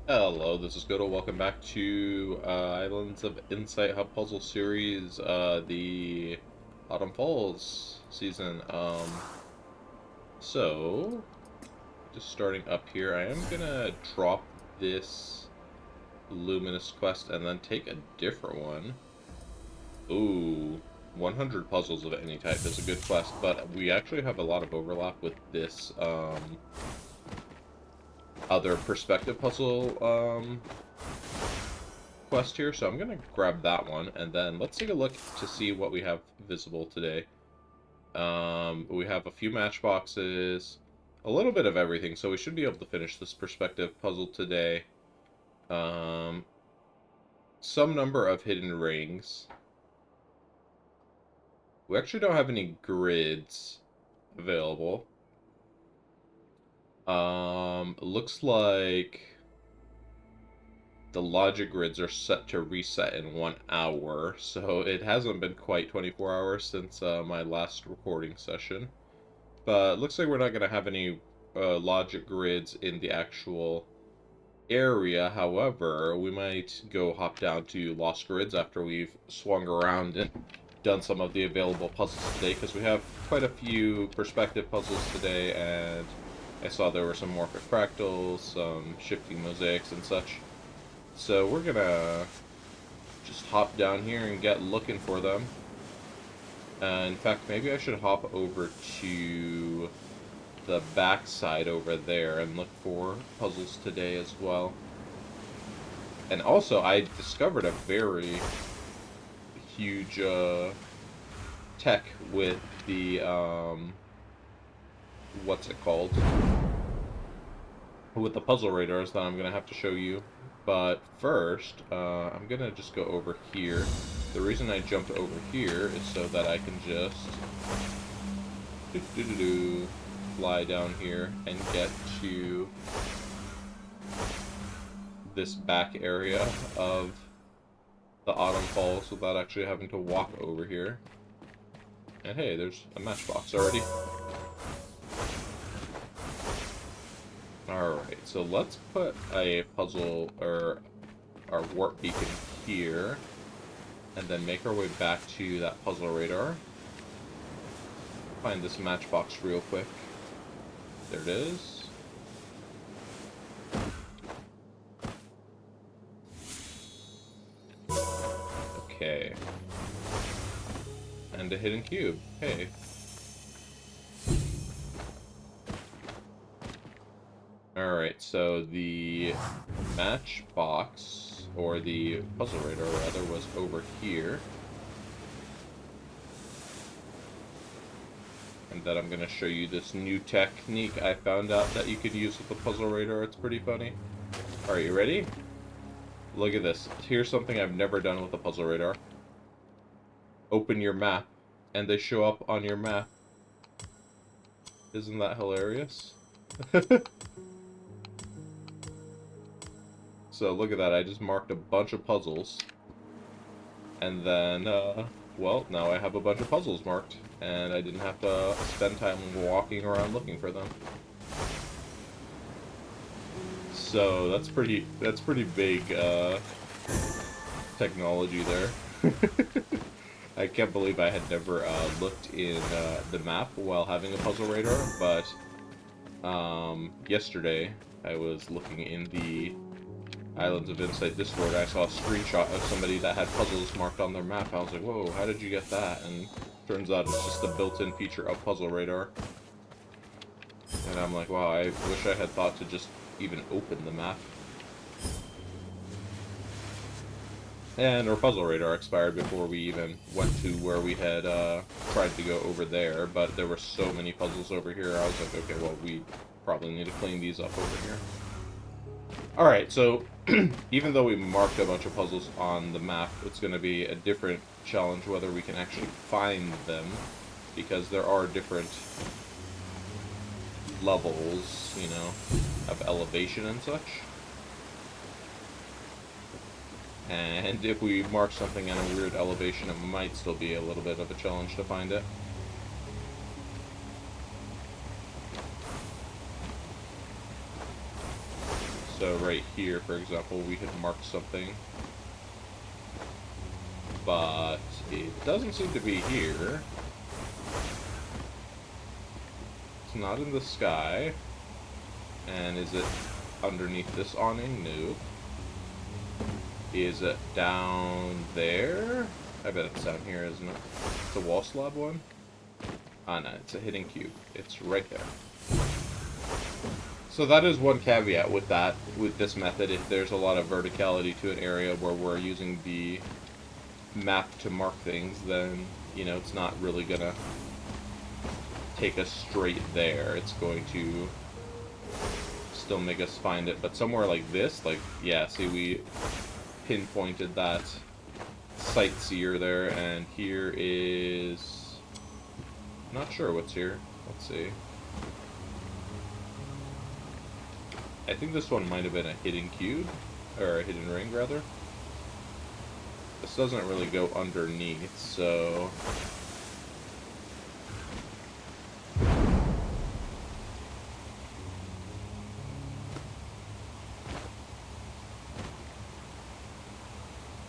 Hello, this is Godo. Welcome back to Islands of Insight Hub Puzzle Series, the Autumn Falls season. So, just starting up here, I am gonna drop this Luminous quest and then take a different one. Ooh, 100 puzzles of any type is a good quest, but we actually have a lot of overlap with this, other perspective puzzle, quest here, so I'm gonna grab that one, and then let's take a look to see what we have visible today. We have a few matchboxes, a little bit of everything, so we should be able to finish this perspective puzzle today. Um, some number of hidden rings. We actually don't have any grids available. Looks like the logic grids are set to reset in 1 hour, so it hasn't been quite 24 hours since my last recording session. But it looks like we're not going to have any logic grids in the actual area. However, we might go hop down to Lost Grids after we've swung around and done some of the available puzzles today, because we have quite a few perspective puzzles today, and I saw there were some morphic fractals, some shifting mosaics and such. So we're gonna just hop down here and get looking for them. In fact, maybe I should hop over to the back side over there and look for puzzles today as well. And also, I discovered a very huge tech with the, what's it called? With the puzzle radars that I'm going to have to show you. But first, I'm going to just go over here. The reason I jumped over here is so that I can just fly down here and get to this back area of the Autumn Falls without actually having to walk over here. And hey, there's a matchbox already. Alright, so let's put a puzzle, or our warp beacon here, and then make our way back to that puzzle radar. Find this matchbox real quick. There it is. Okay. And a hidden cube. Hey. Alright, so the matchbox, or the puzzle radar rather, was over here. And then I'm going to show you this new technique I found out that you could use with the puzzle radar. It's pretty funny. Alright, you ready? Look at this. Here's something I've never done with the puzzle radar. Open your map, and they show up on your map. Isn't that hilarious? So look at that, I just marked a bunch of puzzles. And then, well, now I have a bunch of puzzles marked. And I didn't have to spend time walking around looking for them. So that's pretty big, technology there. I can't believe I had never, looked in, the map while having a puzzle radar, but, yesterday I was looking in the Islands of Insight Discord. I saw a screenshot of somebody that had puzzles marked on their map. I was like, whoa, how did you get that? And turns out it's just a built-in feature of Puzzle Radar. And I'm like, wow, I wish I had thought to just even open the map. And our Puzzle Radar expired before we even went to where we had tried to go over there, but there were so many puzzles over here, I was like, okay, well, we probably need to clean these up over here. Alright, so even though we marked a bunch of puzzles on the map, it's going to be a different challenge whether we can actually find them, because there are different levels, you know, of elevation and such. And if we mark something in a weird elevation, it might still be a little bit of a challenge to find it. So So right here, for example, we had marked something, but it doesn't seem to be here. It's not in the sky. And is it underneath this awning? No. Is it down there? I bet it's down here, isn't it? It's a wall slab one? Ah, no, it's a hidden cube. It's right there. So that is one caveat with that, with this method. If there's a lot of verticality to an area where we're using the map to mark things, then, you know, it's not really gonna take us straight there. It's going to still make us find it. But somewhere like this, like, yeah, see, we pinpointed that sightseer there, and here is... not sure what's here. Let's see. I think this one might have been a hidden cube, or a hidden ring, rather. This doesn't really go underneath, so...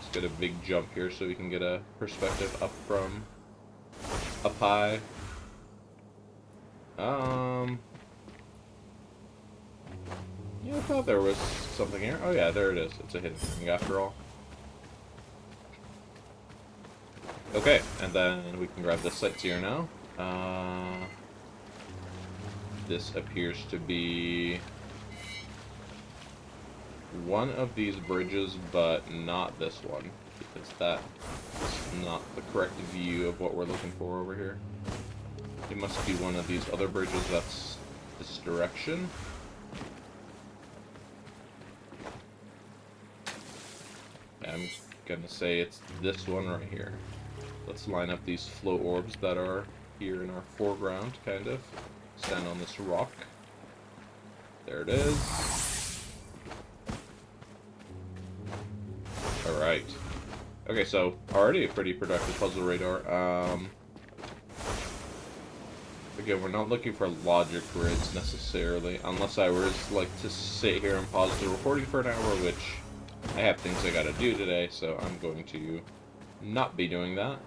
let's get a big jump here so we can get a perspective up from up high. Yeah, I thought there was something here. Oh yeah, there it is. It's a hidden ring after all. Okay, and then we can grab the sightseer now. This appears to be one of these bridges, but not this one, because that is not the correct view of what we're looking for over here. It must be one of these other bridges that's this direction. I'm gonna say it's this one right here. Let's line up these float orbs that are here in our foreground, kind of. Stand on this rock. There it is. Alright. Okay, so already a pretty productive puzzle radar. Again, we're not looking for logic grids necessarily, unless I was like to sit here and pause the recording for an hour, which I have things I gotta do today, so I'm going to not be doing that.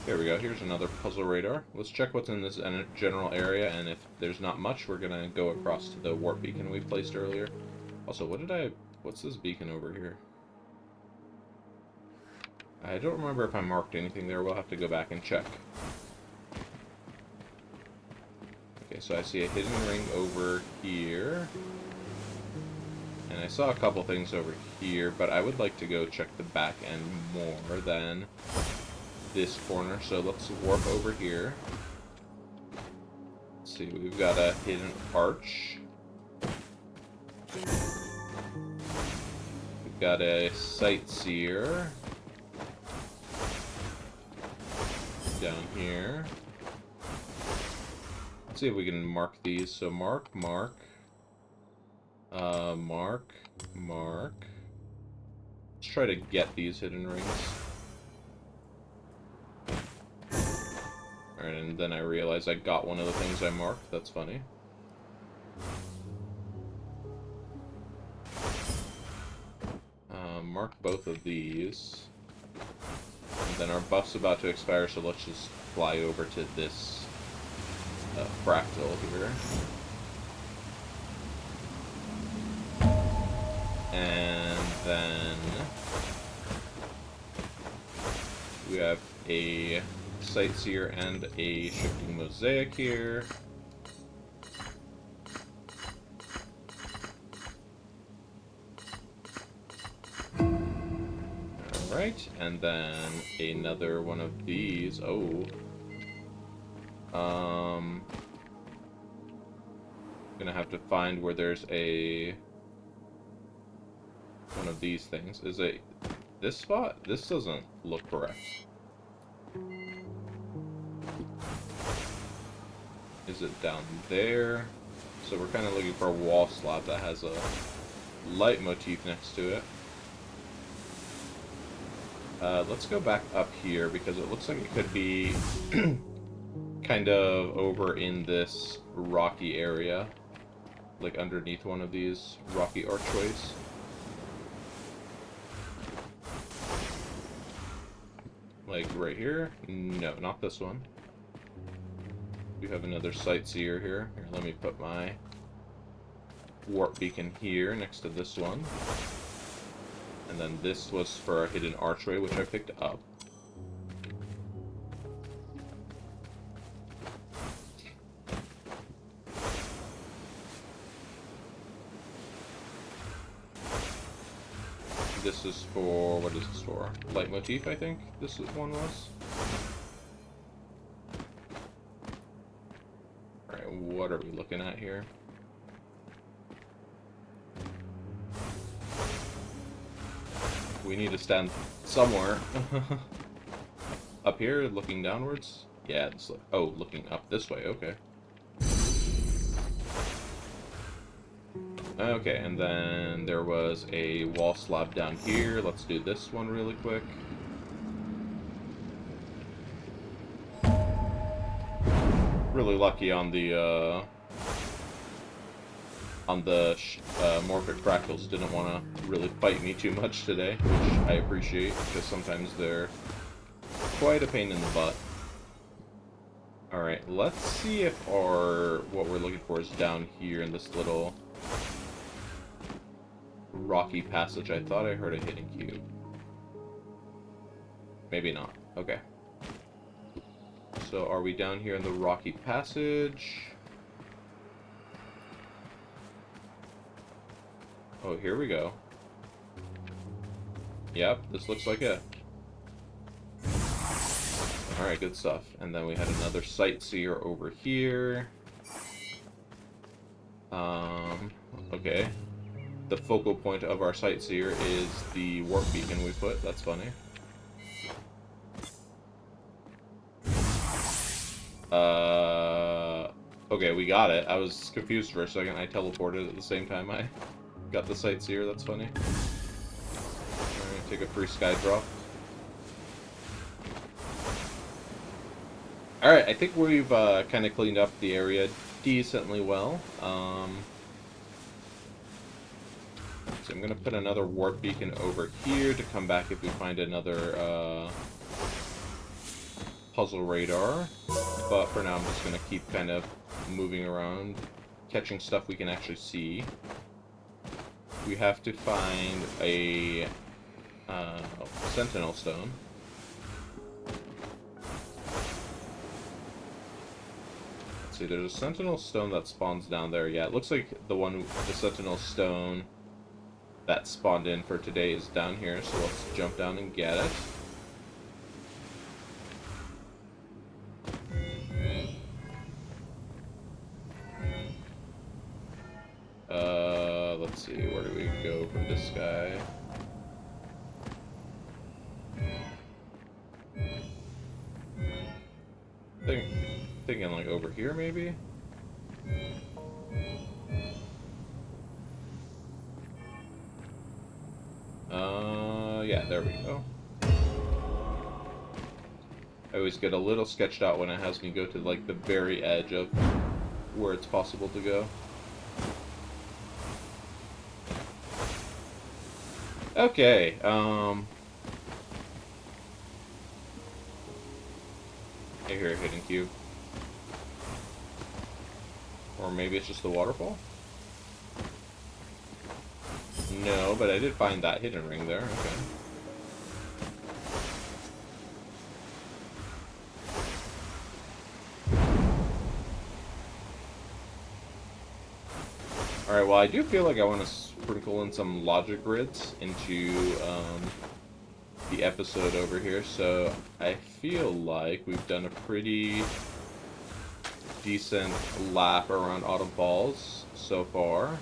Here we go, here's another puzzle radar. Let's check what's in this general area, and if there's not much, we're gonna go across to the warp beacon we placed earlier. Also, what's this beacon over here? I don't remember if I marked anything there, we'll have to go back and check. Okay, so I see a hidden ring over here. And I saw a couple things over here, but I would like to go check the back end more than this corner. So let's warp over here. Let's see, we've got a hidden arch. We've got a sightseer down here. Let's see if we can mark these. So mark, mark. Mark. Let's try to get these hidden rings. Alright, and then I realize I got one of the things I marked. That's funny. Mark both of these. And then our buff's about to expire, so let's just fly over to this fractal here. And then we have a sightseer and a shifting mosaic here. Alright, and then another one of these. Oh. Gonna have to find where there's a one of these things. Is it this spot? This doesn't look correct. Is it down there? So we're kind of looking for a wall slab that has a light motif next to it. Let's go back up here because it looks like it could be kind of over in this rocky area. like underneath one of these rocky archways. Like right here? No, not this one. We have another sightseer here. Here, let me put my warp beacon here next to this one. And then this was for a hidden archway, which I picked up. This is for, what is this for? Leitmotif, I think this one was. Alright, what are we looking at here? We need to stand somewhere. Up here, looking downwards? Yeah, it's like, oh, looking up this way, okay. Okay, and then there was a wall slab down here. Let's do this one really quick. Really lucky on the Morphic Fractals. Didn't want to really fight me too much today, which I appreciate, because sometimes they're quite a pain in the butt. Alright, let's see if what we're looking for is down here in this little rocky passage. I thought I heard a hidden cube. Maybe not. Okay. So are we down here in the rocky passage? Oh, here we go. Yep, this looks like it. Alright, good stuff. And then we had another sightseer over here. Okay. The focal point of our sightseer is the warp beacon we put. That's funny. Okay, we got it. I was confused for a second. I teleported at the same time I got the sightseer. That's funny. Alright, take a free sky drop. Alright, I think we've kind of cleaned up the area decently well. So I'm going to put another warp beacon over here to come back if we find another puzzle radar. But for now, I'm just going to keep kind of moving around, catching stuff we can actually see. We have to find a sentinel stone. Let's see, there's a sentinel stone that spawns down there. Yeah, it looks like the sentinel stone that spawned in for today is down here, so let's jump down and get it. Let's see, where do we go from this guy? Thinking like over here, maybe? Yeah, there we go. I always get a little sketched out when it has me go to, like, the very edge of where it's possible to go. Okay, I hear a hidden cube. Or maybe it's just the waterfall? No, but I did find that hidden ring there, okay. Alright, well I do feel like I want to sprinkle in some logic grids into the episode over here, so I feel like we've done a pretty decent lap around Autumn Falls so far.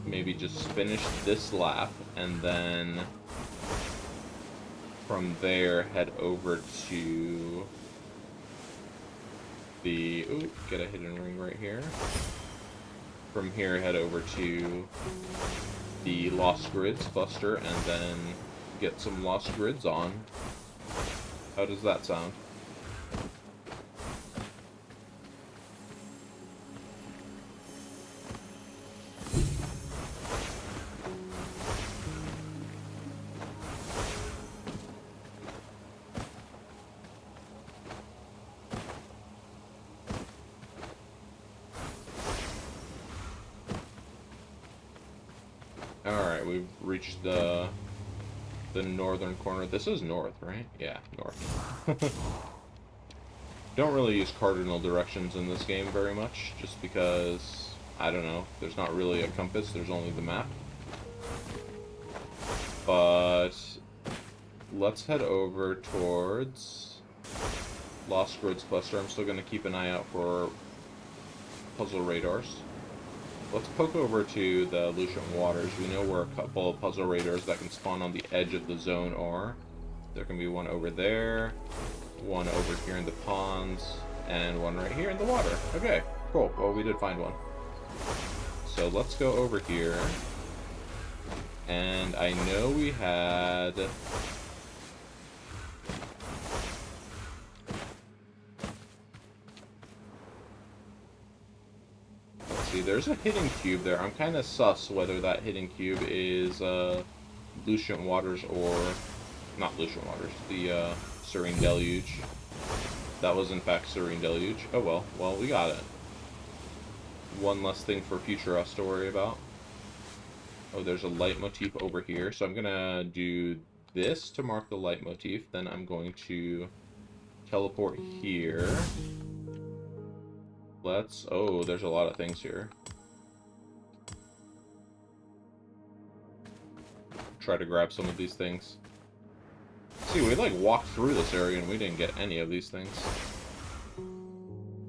Maybe just finish this lap, and then from there head over to the... Ooh, get a hidden ring right here. From here, head over to the Lost Grids cluster, and then get some Lost Grids on. How does that sound? Alright, we've reached the northern corner. This is north, right? Yeah, north. Don't really use cardinal directions in this game very much, just because, I don't know, there's not really a compass, there's only the map. But let's head over towards Lost Grids Cluster. I'm still going to keep an eye out for puzzle radars. Let's poke over to the Lucian Waters. We know where a couple of puzzle radars that can spawn on the edge of the zone are. There can be one over there, one over here in the ponds, and one right here in the water. Okay, cool. Well, we did find one. So let's go over here. And I know we had... Let's see, there's a hidden cube there. I'm kind of sus whether that hidden cube is Lucian Waters or... Not Lucian Waters, the Serene Deluge. That was in fact Serene Deluge. Oh well, well we got it. One less thing for future us to worry about. Oh, there's a leitmotif over here, so I'm gonna do this to mark the leitmotif, then I'm going to teleport here. Oh, there's a lot of things here. Try to grab some of these things. See, we like walked through this area and we didn't get any of these things.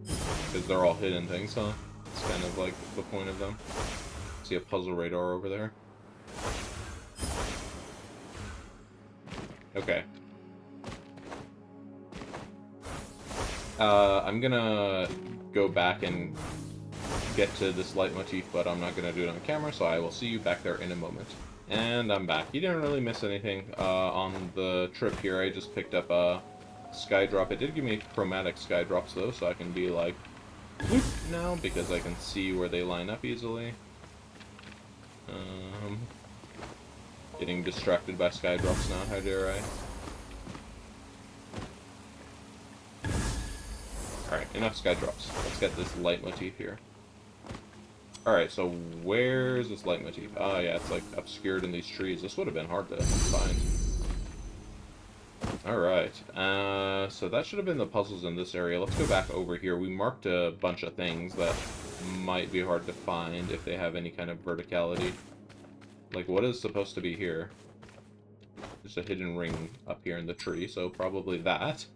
Because they're all hidden things, huh? It's kind of like the point of them. See a puzzle radar over there? Okay. I'm gonna go back and get to this leitmotif, but I'm not gonna do it on camera, so I will see you back there in a moment. And I'm back. You didn't really miss anything on the trip here. I just picked up a sky drop. It did give me chromatic sky drops though, so I can be like, whoop now, because I can see where they line up easily. Getting distracted by sky drops now, how dare I? Alright, enough sky drops. Let's get this leitmotif here. Alright, so where's this leitmotif? Oh yeah, it's like obscured in these trees. This would have been hard to find. Alright, so that should have been the puzzles in this area. Let's go back over here. We marked a bunch of things that might be hard to find if they have any kind of verticality. Like, what is supposed to be here? There's a hidden ring up here in the tree, so probably that.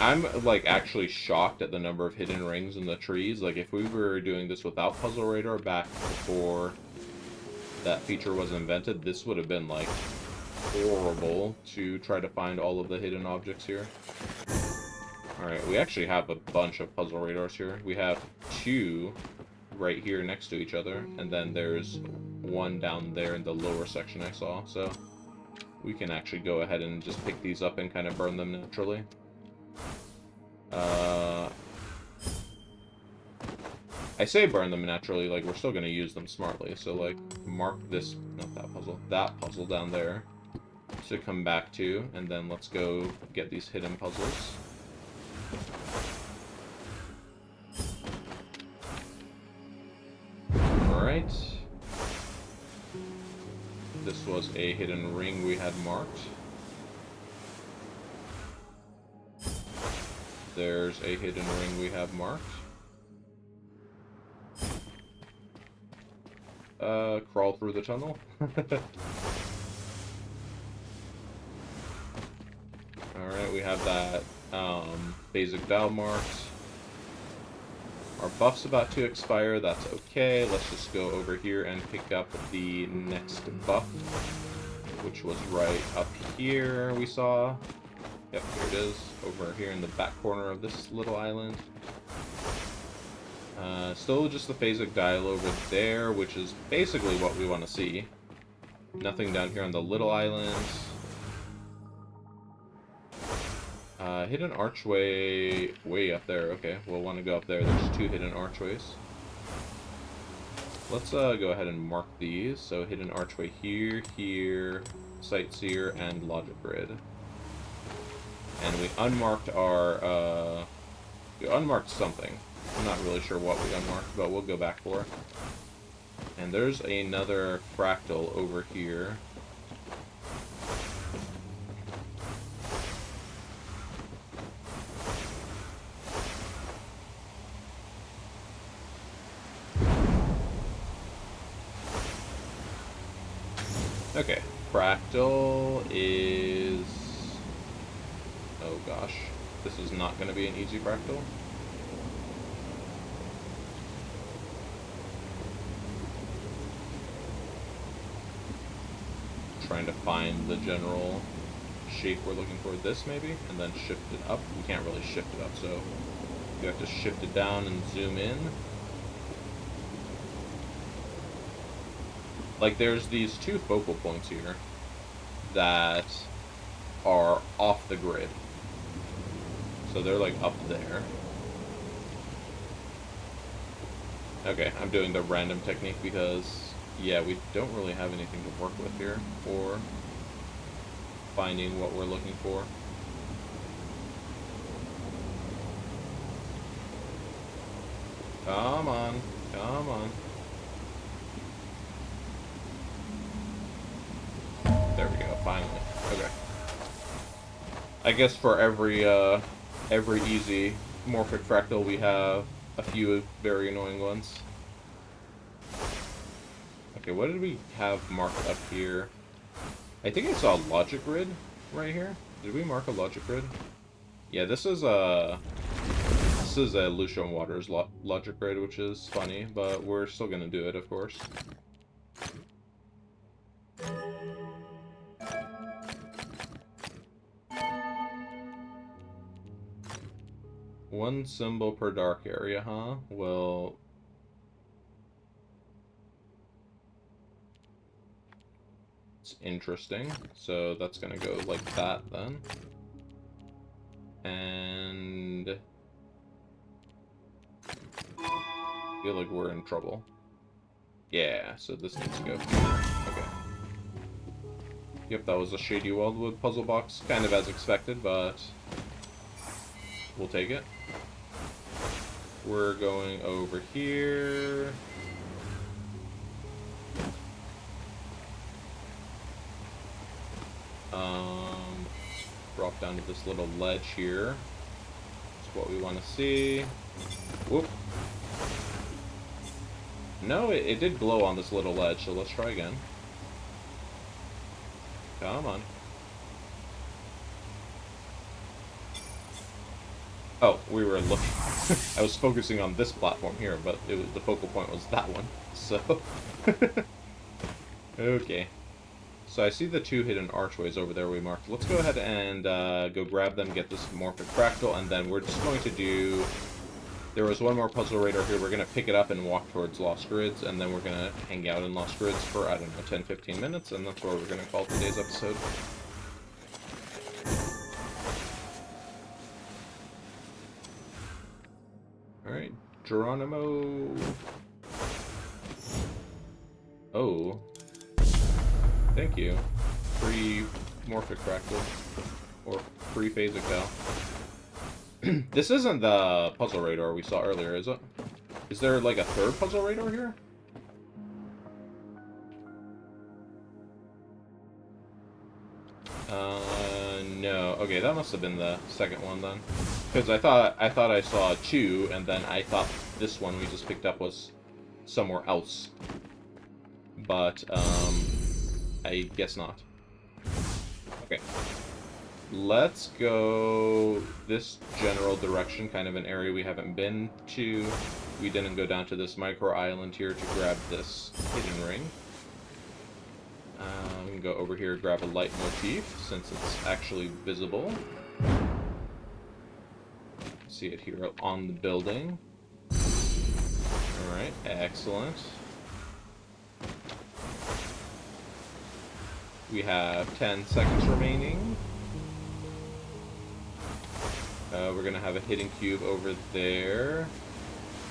I'm, like, actually shocked at the number of hidden rings in the trees. Like, if we were doing this without Puzzle Radar back before that feature was invented, this would have been, like, horrible to try to find all of the hidden objects here. Alright, we actually have a bunch of puzzle radars here. We have two right here next to each other, and then there's one down there in the lower section I saw, so we can actually go ahead and just pick these up and kind of burn them naturally. I say burn them naturally, like we're still going to use them smartly, so like mark this, not that puzzle down there to come back to, and then let's go get these hidden puzzles. Alright. This was a hidden ring we had marked. There's a hidden ring we have marked. Crawl through the tunnel. Alright, we have that basic dial marked. Our buff's about to expire, that's okay. Let's just go over here and pick up the next buff, which was right up here we saw. Yep, here it is, over here in the back corner of this little island. Still just the phasic dial over there, which is basically what we want to see. Nothing down here on the little island. Hidden archway way up there. Okay, we'll want to go up there. There's two hidden archways. Let's go ahead and mark these. So hidden archway here, here, sightseer, and logic grid. And we unmarked our we unmarked something. I'm not really sure what we unmarked, but we'll go back for it. And there's another fractal over here. Okay, fractal is... Oh gosh, this is not going to be an easy fractal. Trying to find the general shape we're looking for. This maybe, and then shift it up. We can't really shift it up, so you have to shift it down and zoom in. Like, there's these two focal points here that are off the grid. So they're, like, up there. Okay, I'm doing the random technique because, yeah, we don't really have anything to work with here for finding what we're looking for. Come on, come on. There we go, finally. Okay. I guess for every easy morphic fractal, we have a few very annoying ones. Okay, what did we have marked up here? I think I saw a logic grid right here. Did we mark a logic grid? Yeah, this is a Lucian Waters logic grid, which is funny, but we're still gonna do it, of course. One symbol per dark area, huh? Well... it's interesting. So that's gonna go like that, then. And... I feel like we're in trouble. Yeah, so this needs to go. Okay. Yep, that was a Shady Wildwood puzzle box. Kind of as expected, but... we'll take it. We're going over here. Drop down to this little ledge here. That's what we want to see. Whoop. No, it did glow on this little ledge, so let's try again. Come on. Oh, we were looking... I was focusing on this platform here, but the focal point was that one, so... Okay. So I see the two hidden archways over there we marked. Let's go ahead and go grab them, get this morphic fractal, and then we're just going to do... There was one more puzzle radar here. We're going to pick it up and walk towards Lost Grids, and then we're going to hang out in Lost Grids for, I don't know, 10-15 minutes, and that's where we're going to call today's episode. Alright, Geronimo... Oh. Thank you. Free morphic fractal. Or free phasic cal. This isn't the puzzle radar we saw earlier, is it? Is there like a third puzzle radar here? No. Okay, that must have been the second one then. Because I thought I saw two, and then I thought this one we just picked up was somewhere else. But, I guess not. Okay. Let's go this general direction, kind of an area we haven't been to. We didn't go down to this micro island here to grab this hidden ring. We can go over here and grab a light motif, since it's actually visible. See it here on the building. Alright, excellent. We have 10 seconds remaining. We're going to have a hidden cube over there.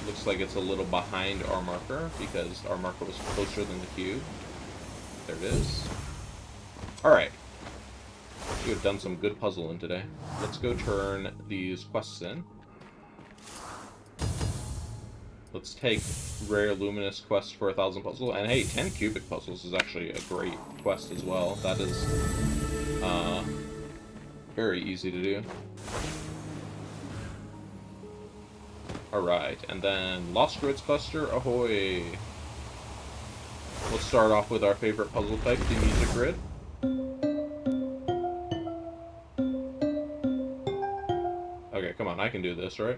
Looks like it's a little behind our marker, because our marker was closer than the cube. There it is. Alright. We have done some good puzzling today. Let's go turn these quests in. Let's take Rare Luminous Quest for 1,000 puzzle. And hey, 10 cubic puzzles is actually a great quest as well. That is very easy to do. Alright, and then Lost Grids Buster, ahoy! Let's start off with our favorite puzzle type, the Music Grid. Okay, come on, I can do this, right?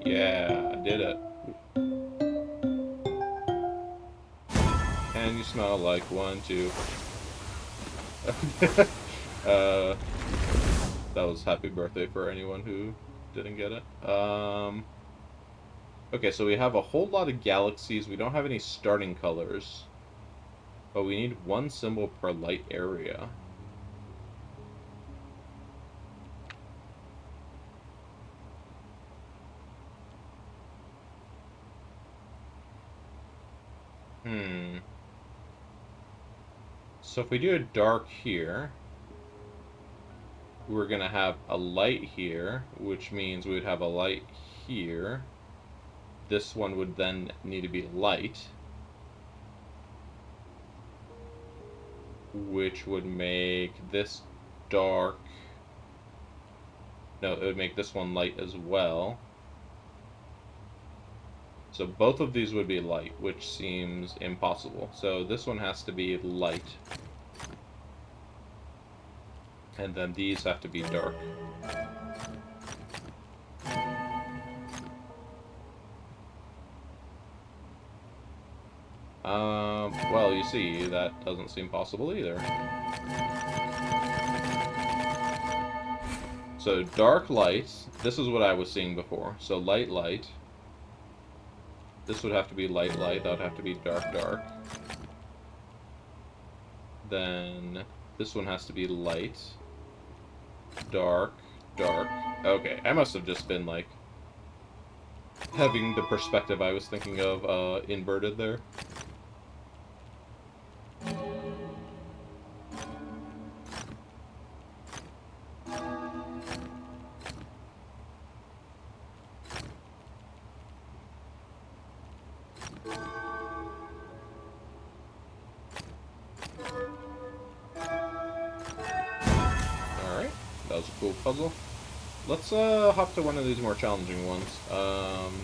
Yeah, I did it. And you smell like 1, 2. That was happy birthday for anyone who didn't get it. Okay, so we have a whole lot of galaxies. We don't have any starting colors. But we need 1 symbol per light area. So if we do a dark here, we're going to have a light here, which means we would have a light here. This one would then need to be light, which would make this dark. No, it would make this one light as well. So both of these would be light, which seems impossible. So this one has to be light. And then these have to be dark. Well, you see, that doesn't seem possible either. So dark light, this is what I was seeing before. So light, light. This would have to be light, light. That would have to be dark, dark. Then this one has to be light. Dark, dark. Okay, I must have just been, like, having the perspective I was thinking of inverted there. That was a cool puzzle. Let's hop to one of these more challenging ones. Let's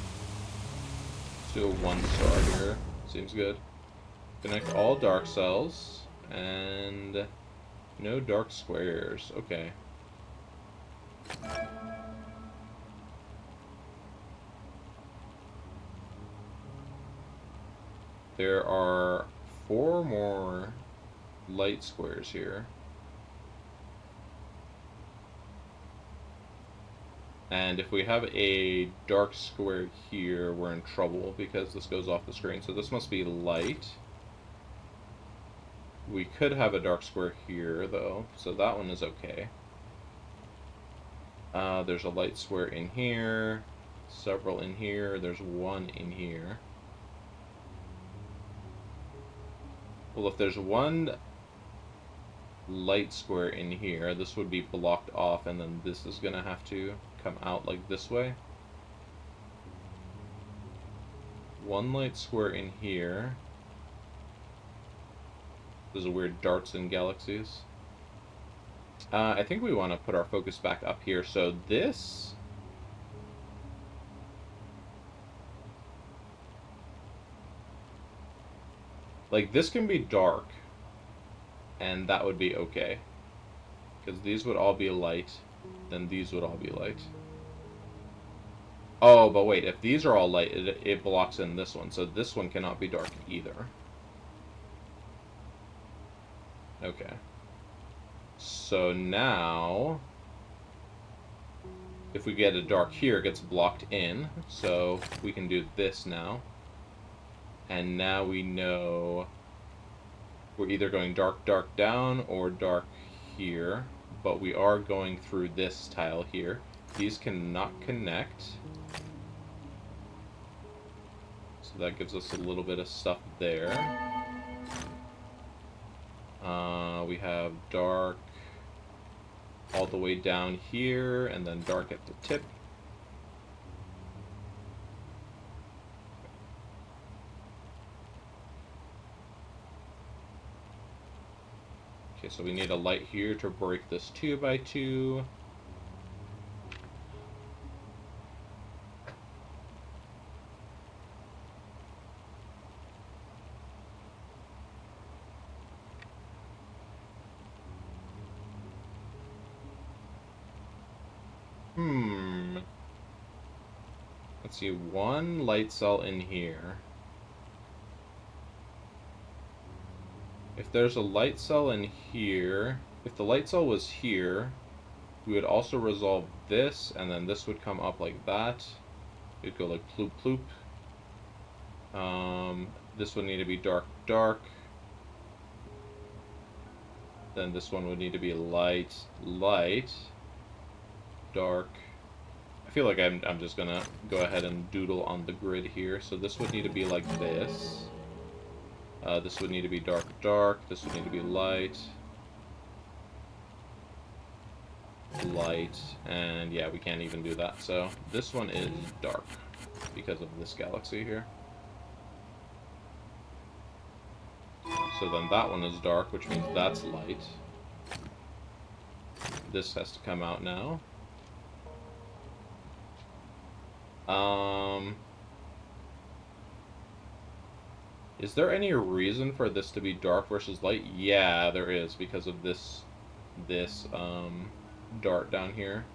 do a 1-star here. Seems good. Connect all dark cells and no dark squares. Okay. There are 4 more light squares here. And if we have a dark square here, we're in trouble because this goes off the screen. So this must be light. We could have a dark square here, though, so that one is okay. There's a light square in here, several in here, there's 1 in here. Well, if there's 1 light square in here, this would be blocked off, and then this is going to have to come out like this way. 1 light square in here. There's a weird darts in galaxies. I think we want to put our focus back up here. So this... like, this can be dark. And that would be okay. Because these would all be light. Then these would all be light. Oh, but wait, if these are all light, it blocks in this one. So this one cannot be dark either. Okay. So now, if we get a dark here, it gets blocked in. So we can do this now. And now we know we're either going dark, dark down or dark here. But we are going through this tile here. These cannot connect. So that gives us a little bit of stuff there. we have dark all the way down here, and then dark at the tip. Okay, so we need a light here to break this 2 by 2. Let's see, one light cell in here. If there's a light cell in here, if the light cell was here, we would also resolve this, and then this would come up like that. It'd go like ploop ploop. This would need to be dark dark. Then this one would need to be light light, dark. I feel like I'm just gonna go ahead and doodle on the grid here. So this would need to be like this. This would need to be dark dark. This would need to be light light, and yeah, we can't even do that. So this one is dark because of this galaxy here. So then that one is dark, which means that's light. This has to come out now. Is there any reason for this to be dark versus light? Yeah, there is, because of this dart down here.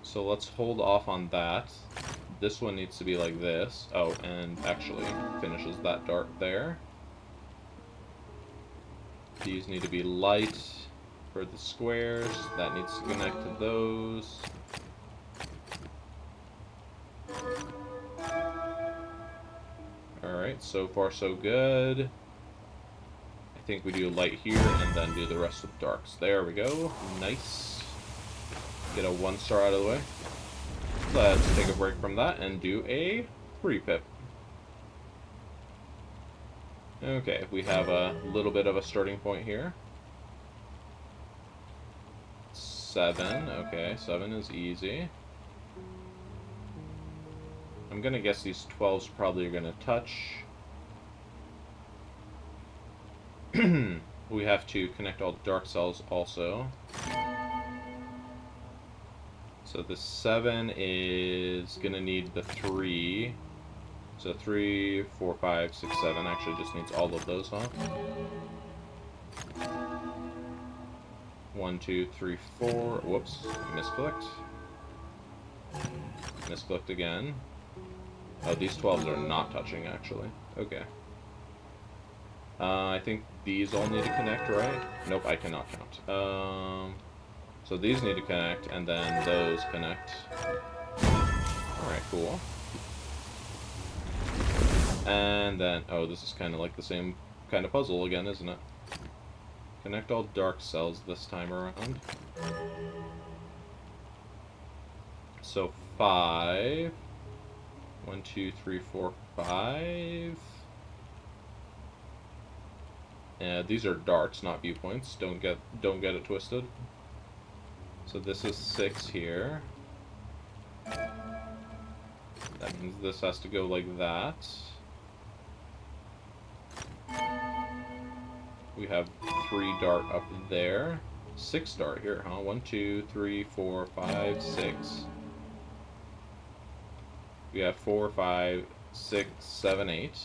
So let's hold off on that. This one needs to be like this. Oh, and actually finishes that dart there. These need to be light for the squares. That needs to connect to those. Alright, so far so good. I think we do light here and then do the rest with darks. There we go. Nice. Get a 1-star out of the way. Let's take a break from that and do a 3-pip. Okay, we have a little bit of a starting point here. 7. Okay, 7 is easy. I'm gonna guess these 12s probably are gonna touch. We have to connect all dark cells also. So the 7 is gonna need the 3. So 3, 4, 5, 6, 7 actually just needs all of those, huh? 1, 2, 3, 4. Whoops, misclicked. Misclicked again. Oh, these 12s are not touching, actually. Okay. I think these all need to connect, right? Nope, I cannot count. So these need to connect, and then those connect. Alright, cool. And then, oh, this is kind of like the same kind of puzzle again, isn't it? Connect all dark cells this time around. So 5... 1, 2, 3, 4, 5. Yeah, these are darts, not viewpoints. Don't get it twisted. So this is 6 here. That means this has to go like that. We have 3 dart up there. 6 dart here, huh? 1, 2, 3, 4, 5, 6. We have 4, 5, 6, 7, 8.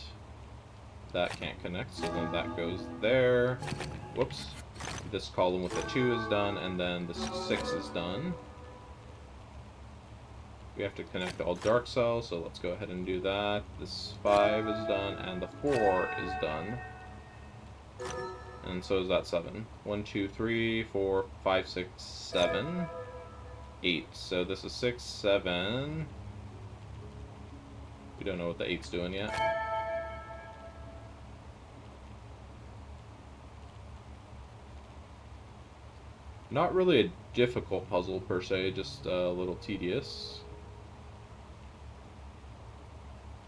That can't connect, so then that goes there. Whoops. This column with the 2 is done, and then the 6 is done. We have to connect all dark cells, so let's go ahead and do that. This 5 is done, and the 4 is done. And so is that 7. 1, 2, 3, 4, 5, 6, 7, 8. So this is 6, 7... We don't know what the 8's doing yet. Not really a difficult puzzle per se, just a little tedious.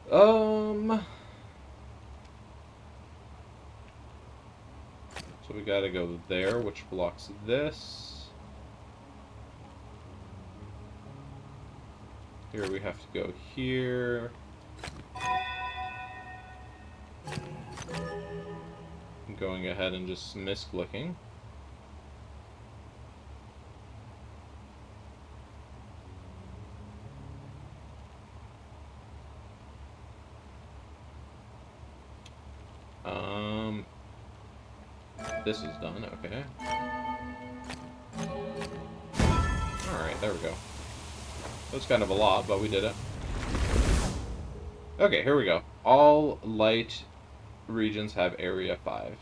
So So we gotta go there, which blocks this. Here we have to go here. I'm going ahead and just misclicking. This is done, okay. Alright, there we go. That's kind of a lot, but we did it. Okay, here we go. All light regions have area 5.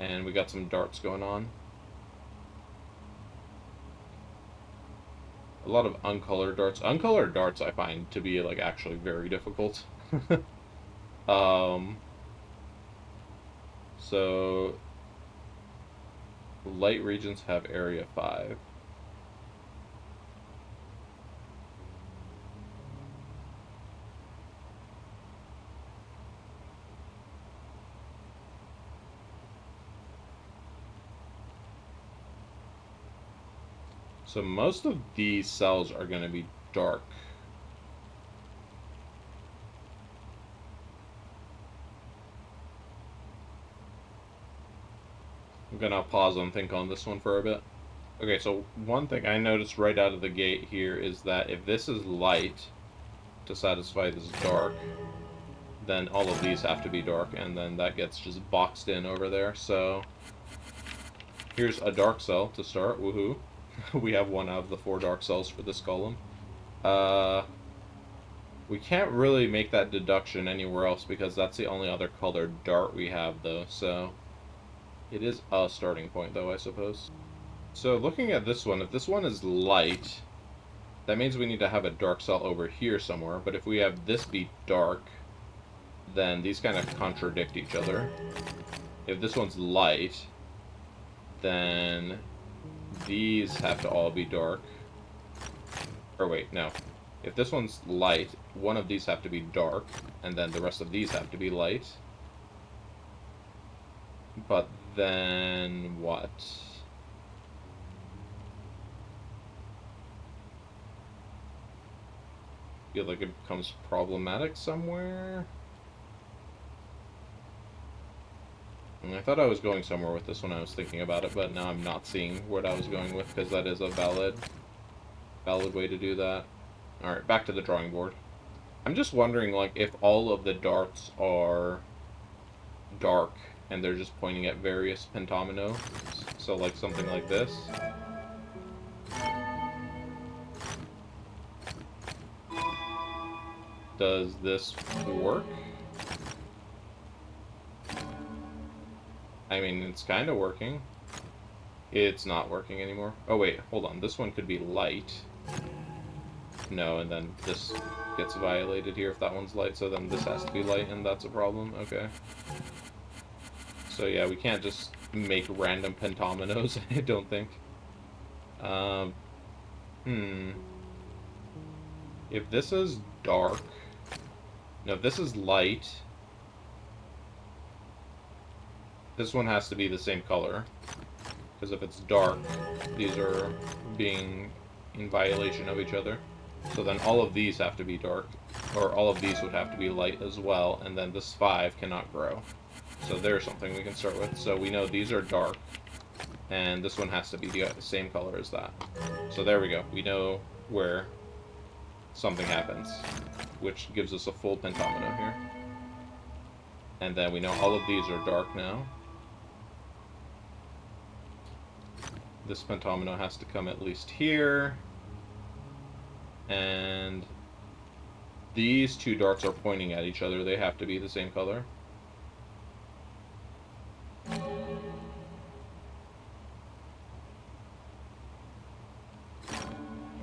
And we got some darts going on. A lot of uncolored darts. Uncolored darts I find to be, like, actually very difficult. So light regions have area 5. So most of these cells are going to be dark. I'm going to pause and think on this one for a bit. Okay, so one thing I noticed right out of the gate here is that if this is light to satisfy this dark, then all of these have to be dark, and then that gets just boxed in over there. So here's a dark cell to start. Woohoo. We have one out of the 4 dark cells for this column. We can't really make that deduction anywhere else because that's the only other colored dart we have, though. So it is a starting point, though, I suppose. So looking at this one, if this one is light, that means we need to have a dark cell over here somewhere. But if we have this be dark, then these kind of contradict each other. If this one's light, then these have to all be dark. Or wait, no. If this one's light, one of these have to be dark, and then the rest of these have to be light. But then what? I feel like it becomes problematic somewhere. And I thought I was going somewhere with this when I was thinking about it, but now I'm not seeing what I was going with, because that is a valid way to do that. Alright, back to the drawing board. I'm just wondering, like, if all of the darts are dark and they're just pointing at various pentomino. So, like, something like this. Does this work? I mean, it's kind of working. It's not working anymore. Oh, wait, hold on. This one could be light. No, and then this gets violated here if that one's light, so then this has to be light, and that's a problem. Okay. So, yeah, we can't just make random pentominos, I don't think. If this is dark... No, if this is light... This one has to be the same color. Because if it's dark, these are being in violation of each other. So then all of these have to be dark. Or all of these would have to be light as well. And then this 5 cannot grow. So there's something we can start with. So we know these are dark. And this one has to be the same color as that. So there we go. We know where something happens. Which gives us a full pentomino here. And then we know all of these are dark now. This pentomino has to come at least here. And these 2 darts are pointing at each other. They have to be the same color.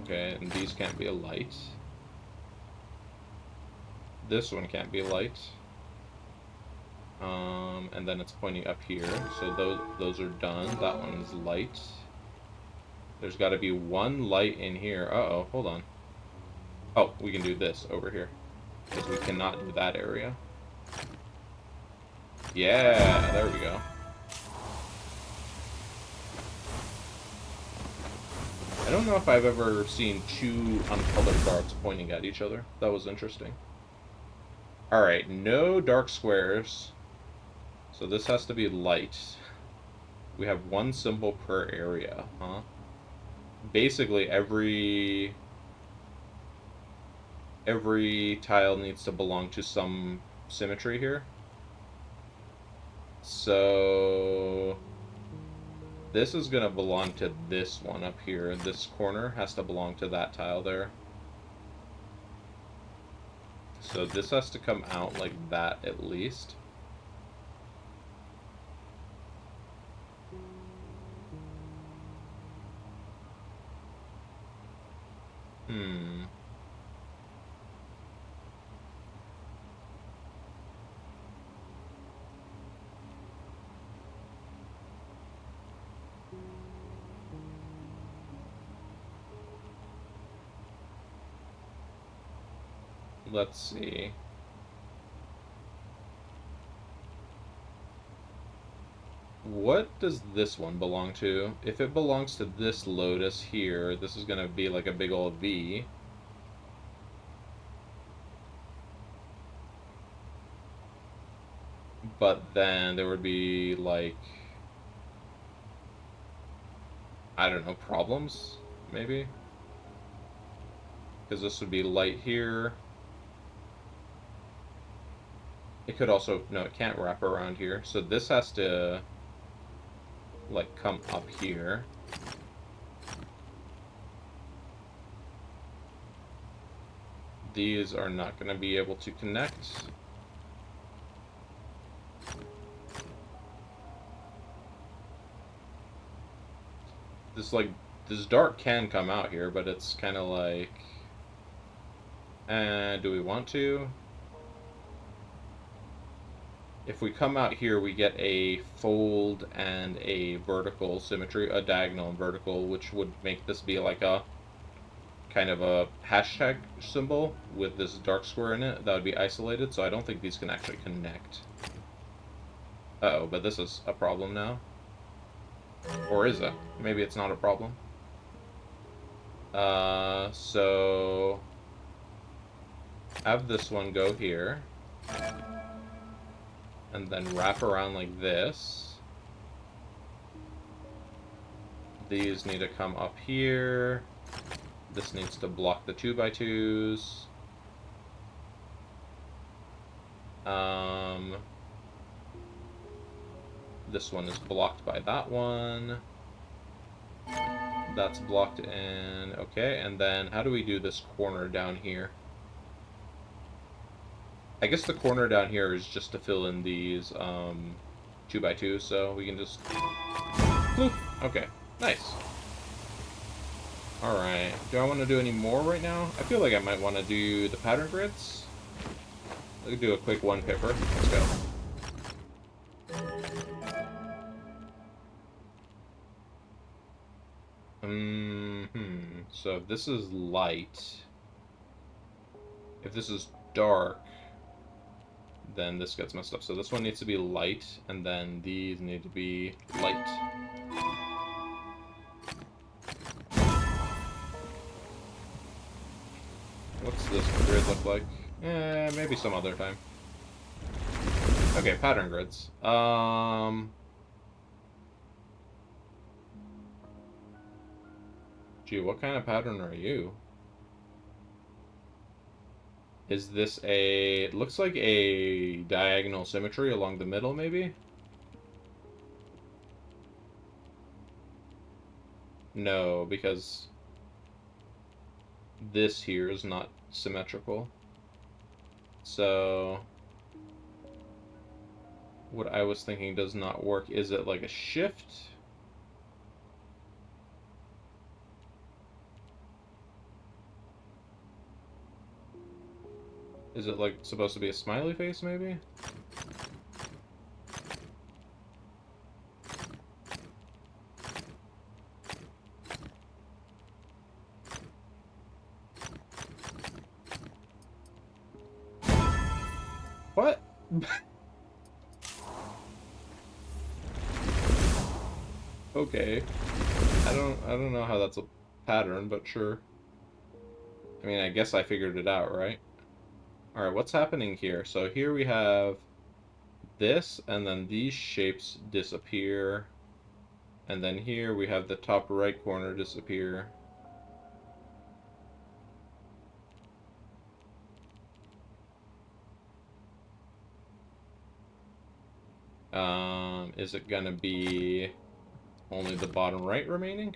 Okay, and these can't be a light. This one can't be a light. And then it's pointing up here. So those are done. That one's light. There's got to be one light in here. Uh-oh, hold on. Oh, we can do this over here. Because we cannot do that area. Yeah, there we go. I don't know if I've ever seen two uncolored darts pointing at each other. That was interesting. Alright, no dark squares. So this has to be light. We have one symbol per area, huh? Basically, every tile needs to belong to some symmetry here. So this is going to belong to this one up here. This corner has to belong to that tile there. So this has to come out like that at least. Hmm. Let's see. What does this one belong to? If it belongs to this lotus here, this is going to be like a big old V. But then there would be like, I don't know, problems maybe? Because this would be light here. It could also, no, it can't wrap around here. So this has to like come up here. These are not going to be able to connect. This dart can come out here, but it's kind of like, do we want to? If we come out here, we get a fold and a vertical symmetry, a diagonal and vertical, which would make this be like a kind of a hashtag symbol with this dark square in it. That would be isolated, so I don't think these can actually connect. Uh-oh, but this is a problem now. Or is it? Maybe it's not a problem. So have this one go here. And then wrap around like this. These need to come up here. This needs to block the 2x2s. This one is blocked by that one. That's blocked in. Okay, and then how do we do this corner down here? I guess the corner down here is just to fill in these 2x2s, so we can just bloop. Okay, nice. Alright, do I want to do any more right now? I feel like I might want to do the pattern grids. Let's do a quick one pipper. Let's go. So if this is light, if this is dark, then this gets messed up. So this one needs to be light, and then these need to be light. What's this grid look like? Maybe some other time. Okay, pattern grids. Gee, what kind of pattern are you? Is this a... It looks like a diagonal symmetry along the middle, maybe? No, because this here is not symmetrical. So what I was thinking does not work. Is it like a shift? Is it like supposed to be a smiley face, maybe? What? Okay. I don't know how that's a pattern, but sure. I mean, I guess I figured it out, right? Alright, what's happening here? So here we have this, and then these shapes disappear. And then here we have the top right corner disappear. Is it gonna be only the bottom right remaining?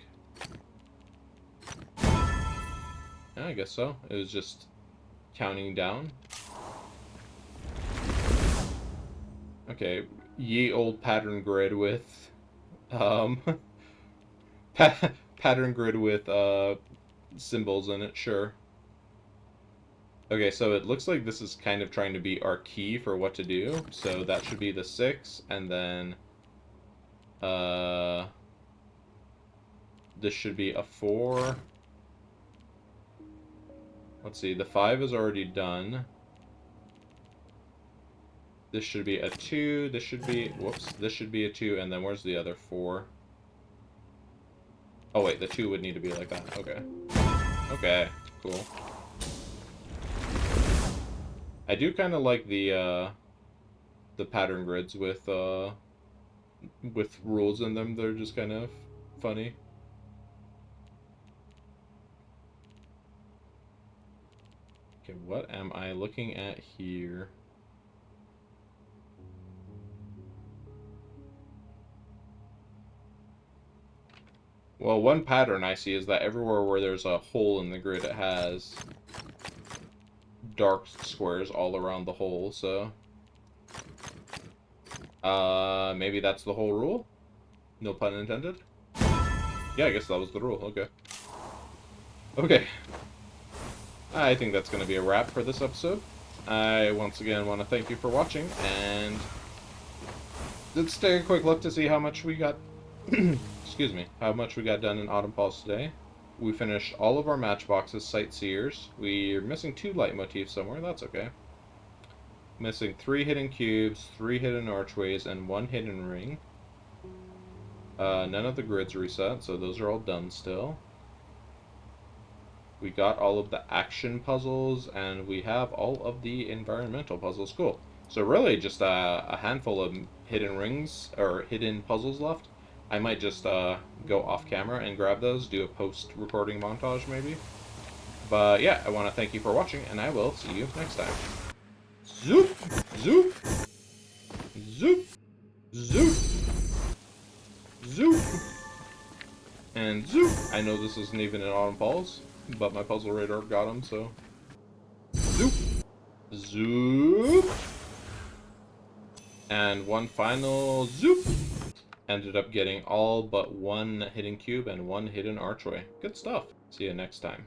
Yeah, I guess so. It was just counting down. Okay, ye old pattern grid with, um, pattern grid with, symbols in it, sure. Okay, so it looks like this is kind of trying to be our key for what to do. So that should be the 6, and then, uh, this should be a 4. Let's see, the 5 is already done. This should be a 2, this should be, whoops, this should be a 2, and then where's the other 4? Oh wait, the 2 would need to be like that, okay. Okay, cool. I do kind of like the pattern grids with rules in them. They're just kind of funny. Okay, what am I looking at here? Well, one pattern I see is that everywhere where there's a hole in the grid, it has dark squares all around the hole, so... maybe that's the whole rule? No pun intended? Yeah, I guess that was the rule, okay. Okay. I think that's going to be a wrap for this episode. I once again want to thank you for watching, and let's take a quick look to see how much we got... excuse me, how much we got done in Autumn Falls today. We finished all of our matchboxes, Sightseers. We're missing 2 leitmotifs somewhere, that's okay. Missing 3 hidden cubes, 3 hidden archways, and 1 hidden ring. None of the grids reset, so those are all done still. We got all of the action puzzles, and we have all of the environmental puzzles. Cool. So really just a handful of hidden rings, or hidden puzzles left. I might just go off camera and grab those, do a post-recording montage maybe. But yeah, I want to thank you for watching, and I will see you next time. Zoop! Zoop! Zoop! Zoop! Zoop! And zoop! I know this isn't even in Autumn Falls, but my puzzle radar got him, so... Zoop! Zoop! And one final zoop! Ended up getting all but 1 hidden cube and 1 hidden archway. Good stuff. See you next time.